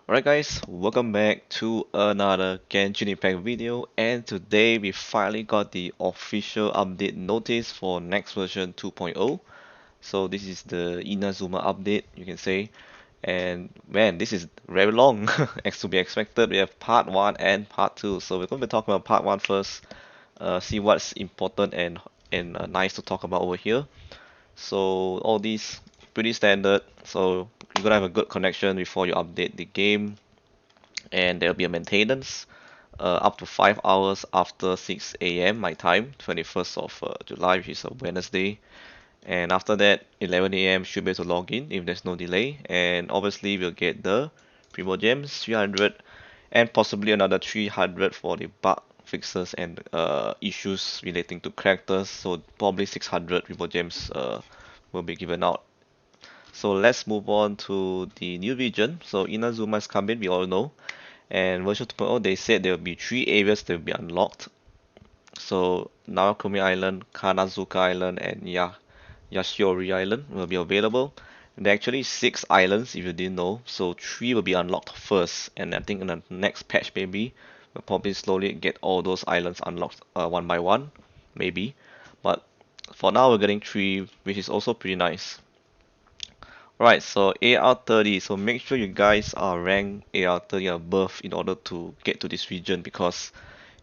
Alright guys, welcome back to another Genshin Impact video, and today we finally got the official update notice for next version 2.0. So this is the Inazuma update, you can say. And man, this is very long, as to be expected. We have part 1 and part 2. So we're going to be talking about part 1 first, see what's important and nice to talk about over here. So all these pretty standard, so you're gonna have a good connection before you update the game, and there'll be a maintenance up to 5 hours after 6 a.m. my time, 21st of July, which is a Wednesday. And after that, 11 a.m. should be able to log in if there's no delay. And obviously, we'll get the Primo Gems 300 and possibly another 300 for the bug fixes and issues relating to characters. So probably 600 Primo Gems will be given out. So let's move on to the new region. So Inazuma is coming, we all know. And version 2.0, they said there will be 3 areas that will be unlocked. So Narakumi Island, Kanazuka Island, and Yashiori Island will be available. There are actually 6 islands if you didn't know. So 3 will be unlocked first, and I think in the next patch maybe we'll probably slowly get all those islands unlocked one by one, maybe. But for now we're getting 3, which is also pretty nice. Right, so AR30, so make sure you guys are ranked AR30 above in order to get to this region, because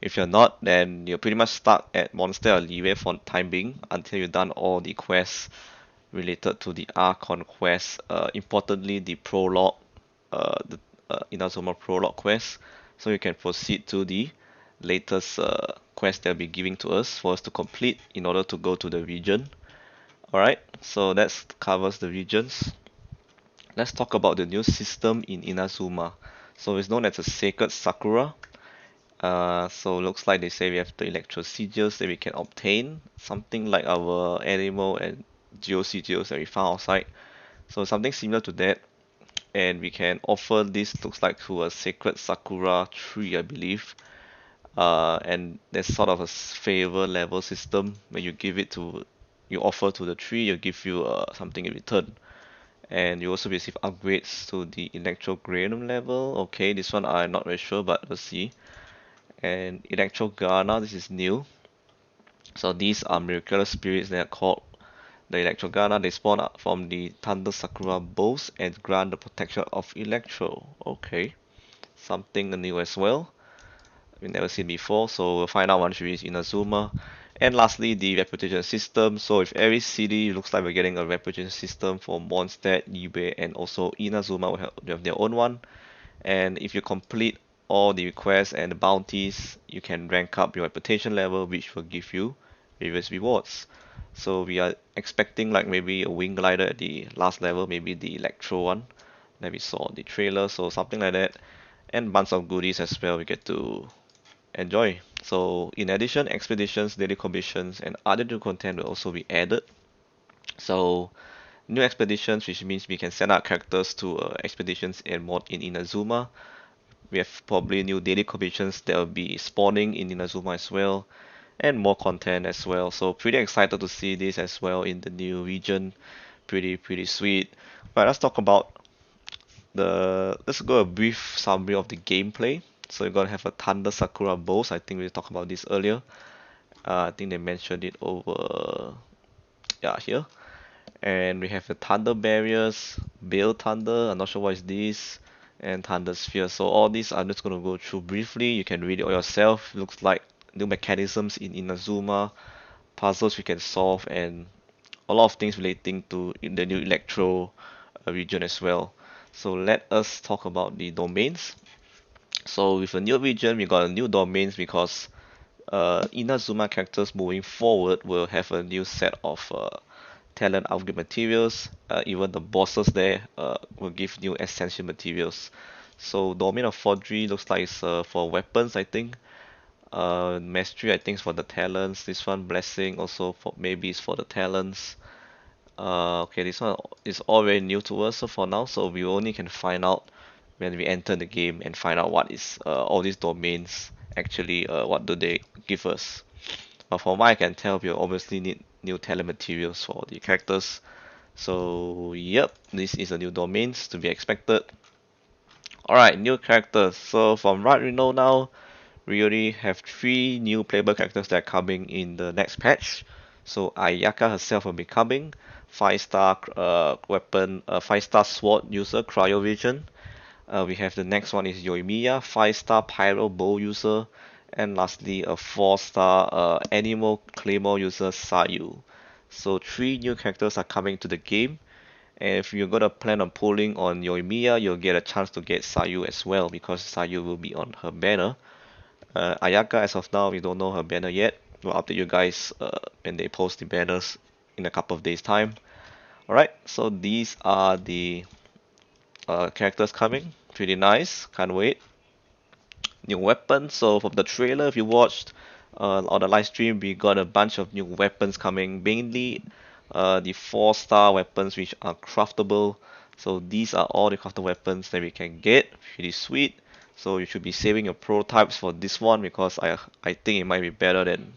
if you're not, then you're pretty much stuck at Monster Alleyway for the time being until you've done all the quests related to the Archon quest. Importantly, the prologue, the Inazuma prologue quest, so you can proceed to the latest quest they'll be giving to us for us to complete in order to go to the region. Alright, so that covers the regions. Let's talk about the new system in Inazuma. So it's known as a Sacred Sakura. So looks like they say we have the electro sigils that we can obtain, something like our animal and geo sigils that we found outside. So something similar to that, and we can offer this, looks like, to a Sacred Sakura tree, I believe. And there's sort of a favor level system when you give it to, you offer to the tree, you give you something in return. And you also receive upgrades to the Electro Granum level. Okay, this one I'm not very sure, but let's see. And Electro Garna, this is new. So these are miraculous spirits that are called the Electro Garna. They spawn out from the Thunder Sakura bows and grant the protection of Electro. Okay, something new as well. We've never seen before, so we'll find out once we reach Inazuma. And lastly, the reputation system. So with every city, looks like we're getting a reputation system for Mondstadt, Ibe, and also Inazuma will have their own one. And if you complete all the requests and the bounties, you can rank up your reputation level, which will give you various rewards. So we are expecting like maybe a wing glider at the last level, maybe the Electro one that we saw in the trailer, so something like that. And bunch of goodies as well we get to enjoy. So in addition, expeditions, daily commissions, and other new content will also be added. So new expeditions, which means we can send out characters to expeditions and mod in Inazuma. We have probably new daily commissions that will be spawning in Inazuma as well, and more content as well. So pretty excited to see this as well in the new region. Pretty sweet. But let's talk about let's go a brief summary of the gameplay. So you're gonna have a Thunder Sakura boss. I think we talked about this earlier. I think they mentioned it over, yeah, here. And we have the Thunder Barriers, Bale Thunder, I'm not sure what is this, and Thunder Sphere. So all these I'm just gonna go through briefly. You can read it all yourself. Looks like new mechanisms in Inazuma, puzzles we can solve, and a lot of things relating to in the new Electro region as well. So let us talk about the domains. So with a new region, we got a new domains because Inazuma characters moving forward will have a new set of talent upgrade materials. Even the bosses there will give new essential materials. So domain of forgery looks like it's for weapons, I think. Mastery, I think, is for the talents. This one, blessing, also for maybe it's for the talents. Okay, this one is all very new to us so for now, so we only can find out when we enter the game and find out what is all these domains actually, what do they give us. But from what I can tell, we obviously need new talent materials for the characters. So yep, this is a new domains to be expected. Alright, new characters. So from what we know now, we already have 3 new playable characters that are coming in the next patch. So Ayaka herself will be coming, 5-star weapon, 5-star sword user, cryovision. We have the next one is Yoimiya, 5-star pyro bow user, and lastly a 4-star animal claymore user, Sayu. So 3 new characters are coming to the game. And if you're gonna plan on pulling on Yoimiya, you'll get a chance to get Sayu as well because Sayu will be on her banner. Ayaka, as of now, we don't know her banner yet. We'll update you guys when they post the banners in a couple of days' time. Alright, so these are the characters coming. Pretty nice, can't wait. New weapons. So from the trailer, if you watched on the live stream, we got a bunch of new weapons coming. Mainly the 4-star weapons which are craftable. So these are all the craftable weapons that we can get. Pretty sweet. So you should be saving your prototypes for this one because I think it might be better than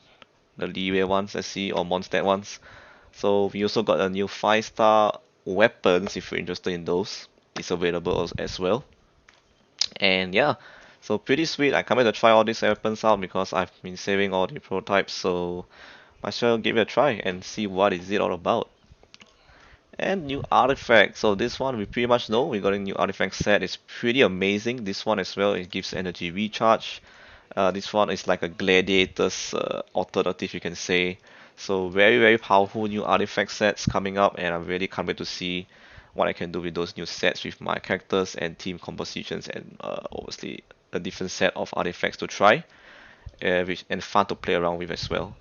the leeway ones, let's see, or Mondstadt ones. So we also got a new 5-star weapons if you're interested in those. It's available as well. And yeah, so pretty sweet. I can't wait to try all these weapons out because I've been saving all the prototypes, so might as well give it a try and see what is it all about. And new artifact. So this one we pretty much know. We got a new artifact set. It's pretty amazing. This one as well. It gives energy recharge. This one is like a gladiator's alternative, you can say. So very powerful new artifact sets coming up, and I really can't wait to see what I can do with those new sets with my characters and team compositions, and obviously a different set of artifacts to try, and fun to play around with as well.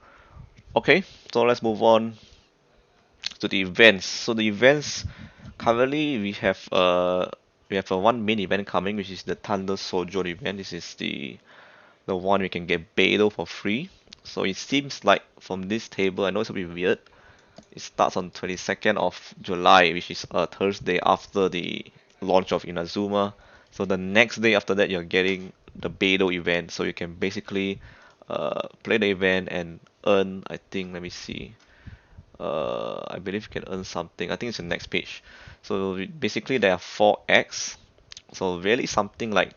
Okay, so let's move on to the events. So the events currently we have a one main event coming, which is the Thunder Sojourn event. This is the one we can get Beidou for free. So it seems like from this table, I know it's a bit weird. It starts on 22nd of July, which is a Thursday after the launch of Inazuma. So the next day after that, you're getting the Beidou event. So you can basically play the event and earn, I think, let me see. I believe you can earn something. I think it's the next page. So basically, there are 4 acts. So really something like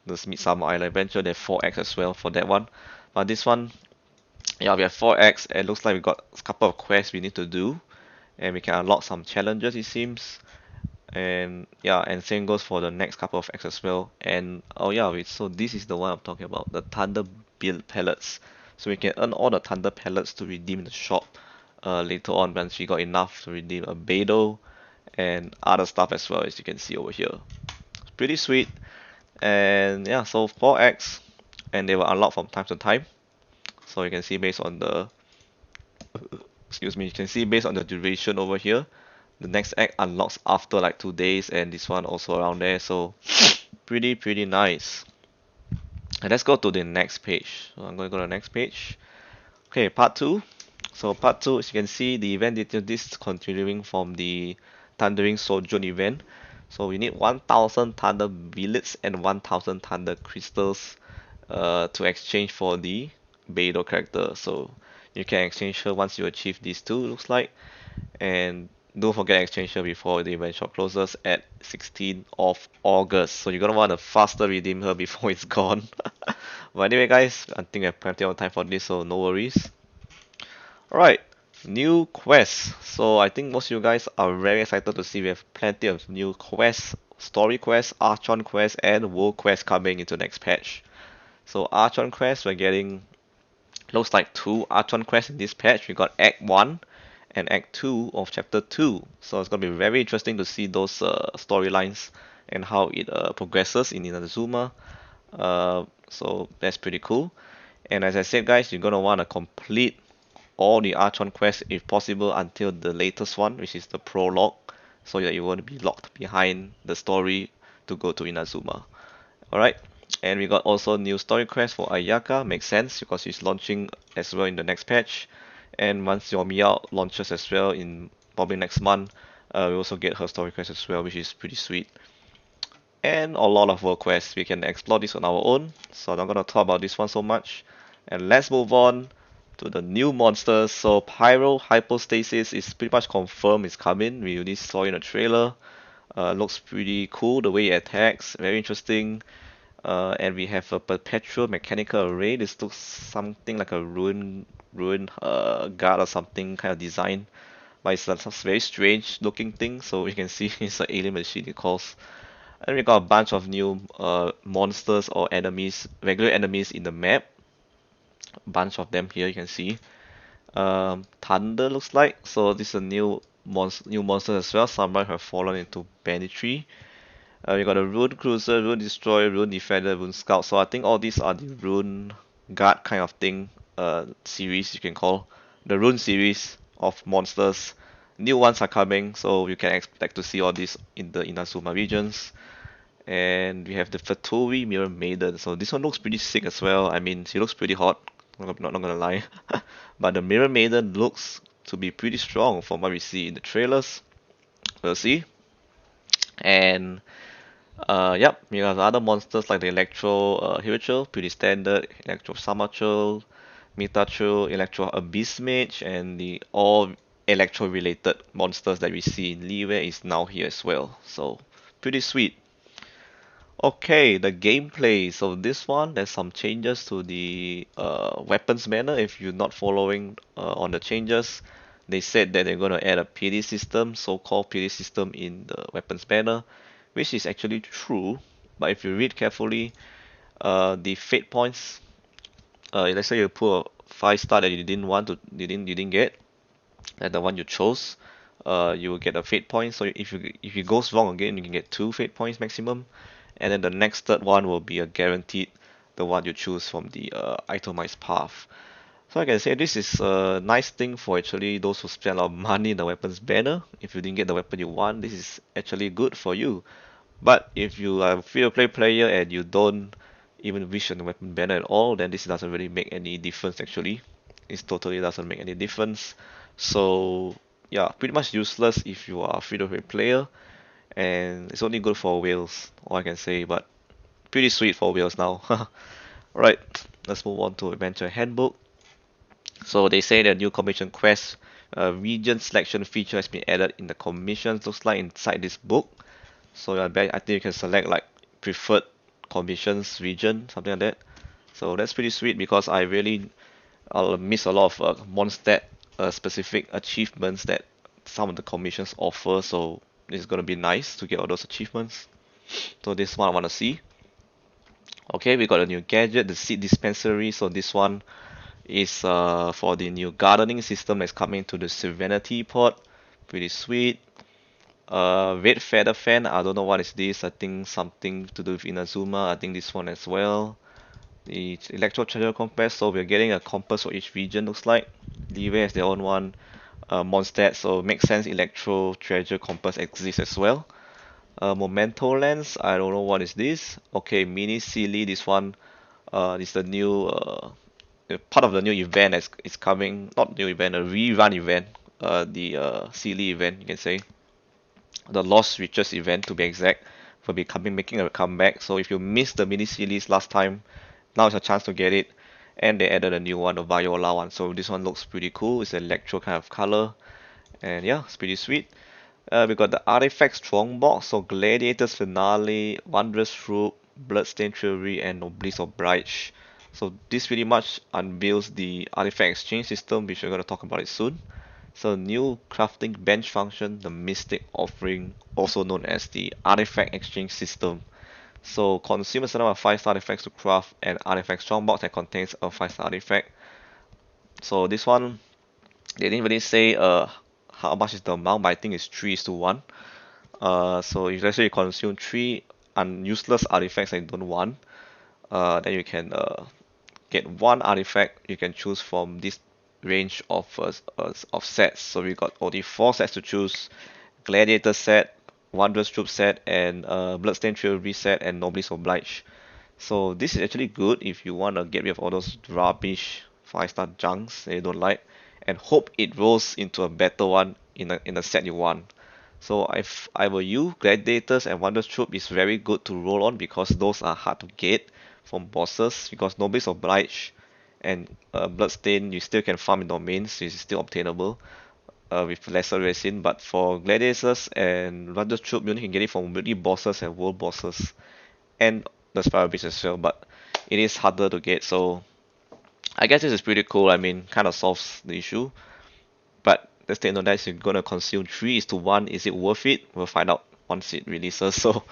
the Midsummer Island Adventure. There are 4 acts as well for that one. But this one, yeah, we have 4 acts. It looks like we got a couple of quests we need to do, and we can unlock some challenges, it seems. And yeah, and same goes for the next couple of acts as well. And oh yeah, wait, so this is the one I'm talking about, the Thunder Build Pellets. So we can earn all the Thunder Pellets to redeem in the shop later on once we got enough to redeem a Beidou and other stuff as well, as you can see over here. It's pretty sweet. And yeah, so 4x, and they will unlock from time to time. So you can see based on the excuse me, you can see based on the duration over here. The next act unlocks after like 2 days, and this one also around there. So pretty nice. And let's go to the next page. So I'm going to go to the next page. Okay, part 2. So part 2, as you can see, the event detail, this is continuing from the Thundering Sojourn event. So we need 1000 Thunder Billets and 1000 Thunder Crystals to exchange for the Beidou character. So you can exchange her once you achieve these two, looks like. And don't forget exchange her before the event shop closes at 16th of August. So you're gonna want to faster redeem her before it's gone. But anyway guys, I think I have plenty of time for this, so no worries. Alright, new quests. So I think most of you guys are very excited to see we have plenty of new quests, story quests, Archon quests, and world quests coming into next patch. So Archon quests, we're getting, looks like 2 Archon quests in this patch. We got Act 1 and Act 2 of Chapter 2. So it's going to be very interesting to see those storylines and how it progresses in Inazuma. So that's pretty cool. And as I said guys, you're going to want to complete all the Archon quests if possible until the latest one, which is the prologue, so that you won't be locked behind the story to go to Inazuma. Alright, and we got also new story quest for Ayaka, makes sense because she's launching as well in the next patch. And once Yoimiya launches as well in probably next month, we also get her story quest as well, which is pretty sweet. And a lot of world quests, we can explore this on our own, so I'm not gonna talk about this one so much. And let's move on to the new monsters. So Pyro Hypostasis is pretty much confirmed it's coming. We already saw in the trailer. Looks pretty cool the way it attacks, very interesting. And we have a perpetual mechanical array. This looks something like a ruin guard or something kind of design, but it's a very strange looking thing. So you can see it's an alien machine it calls. And we got a bunch of new monsters or enemies, regular enemies in the map. A bunch of them here you can see. Thunder looks like. So this is a new monster as well. Someone have fallen into banditry. We got a Rune Cruiser, Rune Destroyer, Rune Defender, Rune Scout. So I think all these are the Rune Guard kind of thing, series you can call. The Rune series of monsters. New ones are coming, so you can expect to see all these in the Inazuma regions. And we have the Fatui Mirror Maiden. So this one looks pretty sick as well. I mean, she looks pretty hot. Not gonna lie. But the Mirror Maiden looks to be pretty strong from what we see in the trailers. We'll see. And yep, we have other monsters like the Electro Hiracho, pretty standard, Electro Samacho, Mitacho, Electro Abyss Mage, and the all Electro related monsters that we see in Liwe is now here as well. So pretty sweet. Okay, the gameplay. So this one, there's some changes to the weapons banner. If you're not following on the changes, they said that they're gonna add a PD system, so-called PD system in the weapons banner, which is actually true. But if you read carefully, the fate points, let's say you put a 5 star that you didn't want to, you didn't get, and the one you chose, you will get a fate point. So if it goes wrong again, you can get 2 fate points maximum, and then the next third one will be a guaranteed, the one you choose from the itemized path. So I can say this is a nice thing for actually those who spend a lot of money in the weapons banner. If you didn't get the weapon you want, this is actually good for you. But if you are a free-to-play player and you don't even wish on the weapon banner at all, then this doesn't really make any difference actually. It totally doesn't make any difference. So yeah, pretty much useless if you are a free-to-play player, and it's only good for whales, all I can say, but pretty sweet for whales now. Alright, let's move on to Eventual Handbook. So they say that new commission quest region selection feature has been added in the commissions, looks like inside this book. So I think you can select like preferred commissions region, something like that. So that's pretty sweet because I'll miss a lot of Mondstadt specific achievements that some of the commissions offer. So it's gonna be nice to get all those achievements. So this one I wanna see. Okay, we got a new gadget, the seed dispensary. So this one is for the new gardening system that's coming to the Serenity pod. Pretty sweet. Red feather fan. I don't know what is this. I think something to do with Inazuma. I think this one as well. The electro treasure compass. So we're getting a compass for each region. Looks like Liyue has their own one. Mondstadt. So makes sense. Electro treasure compass exists as well. Memento lens. I don't know what is this. Okay, mini silly. This one. Is the new part of the new event that's is coming. Not new event. A rerun event. The silly event. You can say the Lost Riches event to be exact, will be making a comeback. So if you missed the mini series last time, now is a chance to get it. And they added a new one, the Viola one. So this one looks pretty cool. It's an electro kind of color, and yeah, it's pretty sweet. We got the Artifact Strongbox, so Gladiators Finale, Wondrous Troop, Bloodstained Fury, and Noblesse Oblige. So this pretty much unveils the artifact exchange system, which we're going to talk about it soon. So new crafting bench function, the Mystic Offering, also known as the Artifact Exchange System. So consume a certain amount of 5-star artifacts to craft an artifact strongbox that contains a 5-star artifact. So this one, they didn't really say how much is the amount, but I think it's 3:1. So if let's say you consume 3 useless artifacts that you don't want, then you can get 1 artifact you can choose from this range of sets. So we got only 4 sets to choose: Gladiator set, Wondrous Troop set, and Bloodstained Fury set, and Noblesse Oblige. So this is actually good if you want to get rid of all those rubbish 5-star junks that you don't like, and hope it rolls into a better one in a set you want. So if I were you, Gladiators and Wondrous Troop is very good to roll on because those are hard to get from bosses, because Noblesse Oblige and Bloodstain you still can farm in domains, so it's still obtainable. with lesser resin, but for gladiators and Rudder Troop, you only can get it from really bosses and world bosses, and the Spiral Beast as well, but it is harder to get, so I guess this is pretty cool. I mean, kind of solves the issue, but let's take note that you're gonna consume 3:1. Is it worth it? We'll find out once it releases, so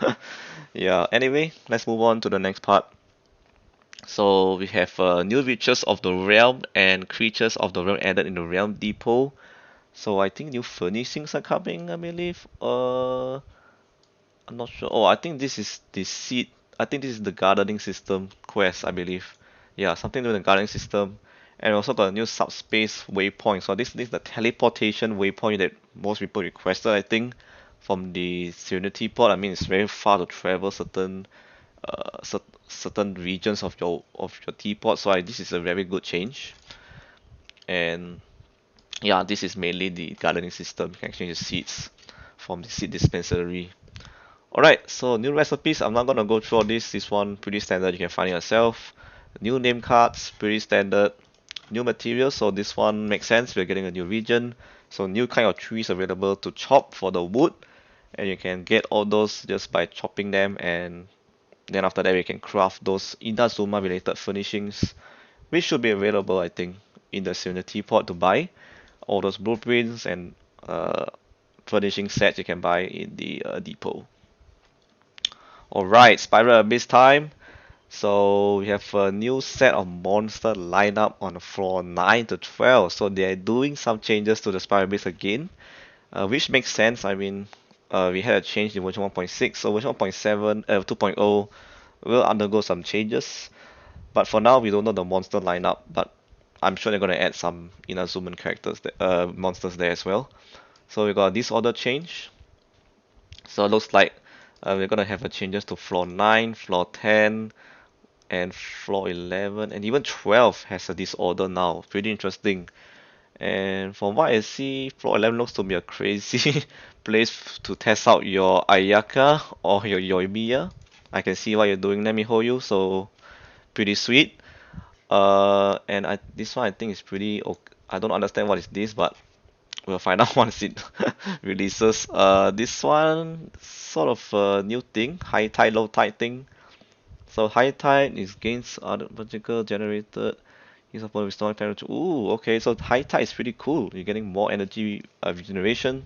yeah. Anyway, let's move on to the next part. So we have new features of the realm and creatures of the realm added in the realm depot. So I think new furnishings are coming, I believe. I'm not sure. Oh, I think this is the seed. I think this is the gardening system quest, I believe. Yeah, something to do with the gardening system. And we also got a new subspace waypoint. So this is the teleportation waypoint that most people requested, I think, from the Serenity port. I mean, it's very far to travel certain regions of your teapot. So this is a very good change. And yeah, this is mainly the gardening system. You can exchange the seeds from the seed dispensary. Alright, so new recipes. I'm not gonna go through all this. This one pretty standard. You can find it yourself. New name cards, pretty standard. New materials. So this one makes sense. We're getting a new region. So new kind of trees available to chop for the wood, and you can get all those just by chopping them, and then after that we can craft those Inazuma related furnishings, which should be available, I think, in the Serenity port to buy. All those blueprints and furnishing sets you can buy in the depot. Alright, Spiral Abyss time. So we have a new set of monster lineup on floor 9 to 12. So they're doing some changes to the Spiral Abyss again, which makes sense. I mean, we had a change in version 1.6, so version 1.7, 2.0 will undergo some changes. But for now, we don't know the monster lineup, but I'm sure they're gonna add some Inazuman characters, monsters there as well. So we got a disorder change. So it looks like we're gonna have a changes to floor 9, floor 10, and floor 11, and even 12 has a disorder now. Pretty interesting. And from what I see, floor 11 looks to be a crazy place to test out your Ayaka or your Yoimiya. I can see what you're doing there, mihoyo, so pretty sweet. And this one I think is pretty okay. I don't understand what is this, but we'll find out once it releases. This one sort of a new thing, high tide, low tide thing. So high tide is gains other particle generated. Use upon restoring temperature. Ooh, okay. So high tide is pretty cool. You're getting more energy regeneration.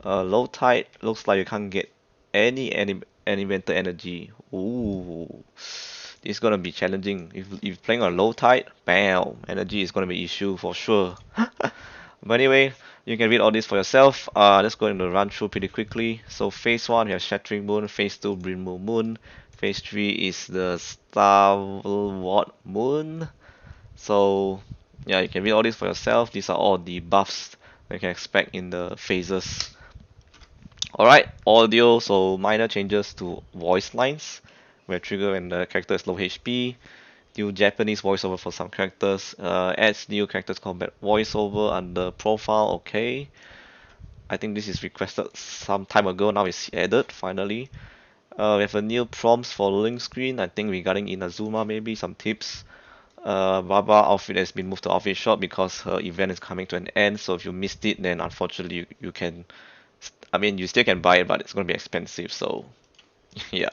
Low tide looks like you can't get any elemental energy. Ooh, this is gonna be challenging. If you're playing on low tide, bam, energy is gonna be issue for sure. But anyway, you can read all this for yourself. Let's go into run through pretty quickly. So phase 1, we have Shattering Moon. Phase 2, Brimble Moon. Phase 3 is the Starward Moon. So yeah, you can read all this for yourself. These are all the buffs that you can expect in the phases. Alright, audio, so minor changes to voice lines, where trigger when the character is low HP. New Japanese voiceover for some characters. Adds new characters combat voiceover under profile. Okay, I think this is requested some time ago. Now it's added finally. We have a new prompts for link screen. I think regarding Inazuma, maybe some tips. Baba outfit has been moved to outfit shop because her event is coming to an end. So if you missed it, then unfortunately you can. I mean, you still can buy it, but it's gonna be expensive. So yeah.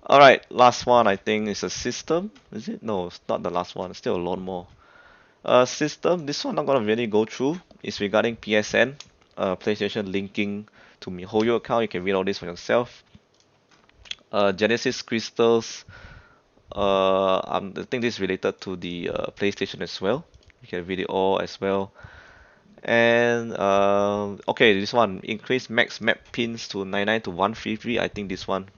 Alright, last one I think is a system. Is it? No, it's not the last one. It's still a lot more. System. This one I'm not gonna really go through. It's regarding PSN, PlayStation linking to mihoyo account. You can read all this for yourself. Genesis crystals. I think this is related to the PlayStation as well. You can read it all as well. And okay, this one increase max map pins to 99 to 153. I think this one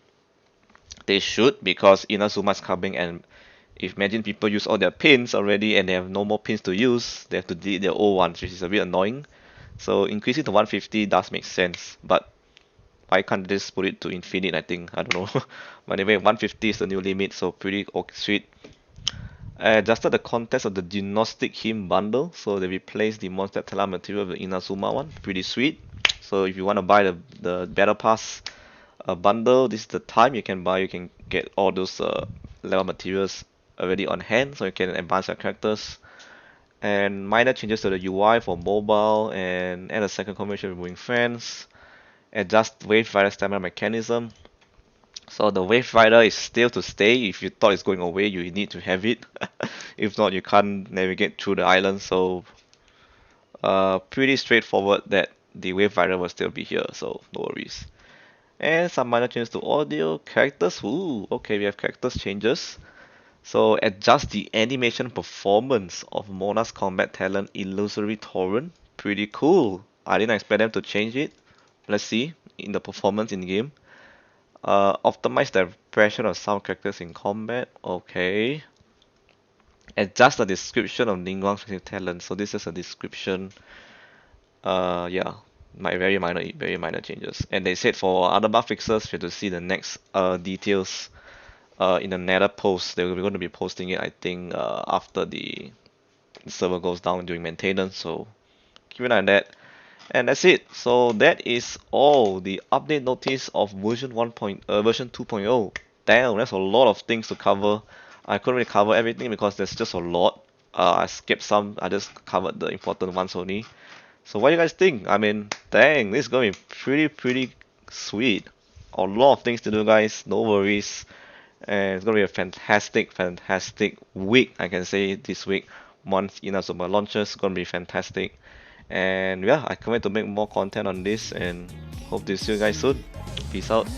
they should, because Inazuma's coming, and if imagine people use all their pins already and they have no more pins to use, they have to delete their old ones, which is a bit annoying. So increasing to 150 does make sense, but why can't they just put it to infinite? I think, I don't know. But anyway, 150 is the new limit, so pretty sweet. I adjusted the contents of the Gnostic Hymn bundle, so they replaced the Monster Tela material with the Inazuma one. Pretty sweet. So if you want to buy the Battle Pass bundle, this is the time you can buy. You can get all those level materials already on hand, so you can advance your characters. and minor changes to the UI for mobile, and add a second combination removing friends, adjust Wave Rider stamina mechanism. So the Wave Rider is still to stay. If you thought it's going away, you need to have it. If not, you can't navigate through the island. So pretty straightforward that the Wave Rider will still be here, so no worries. And some minor changes to audio, characters. Ooh, okay, we have characters changes. So adjust the animation performance of Mona's combat talent Illusory Torrent. Pretty cool. I didn't expect them to change it. Let's see in the performance in game. Optimize the impression of some characters in combat. Okay. Adjust the description of Ningguang's talent. So this is a description. Yeah, very minor changes. And they said for other bug fixes, we have to see the next details in another post. They're going to be posting it, I think, after the server goes down during maintenance. So keep an eye on that. And that's it. So that is all the update notice of version 2.0. Damn, that's a lot of things to cover. I couldn't really cover everything because there's just a lot. I skipped some. I just covered the important ones only. So what do you guys think? I mean, dang, this is going to be pretty sweet. A lot of things to do, guys. No worries. And it's going to be a fantastic week, I can say, this week. Month in Azuma launches. It's going to be fantastic. And yeah, I can't wait to make more content on this and hope to see you guys soon. Peace out.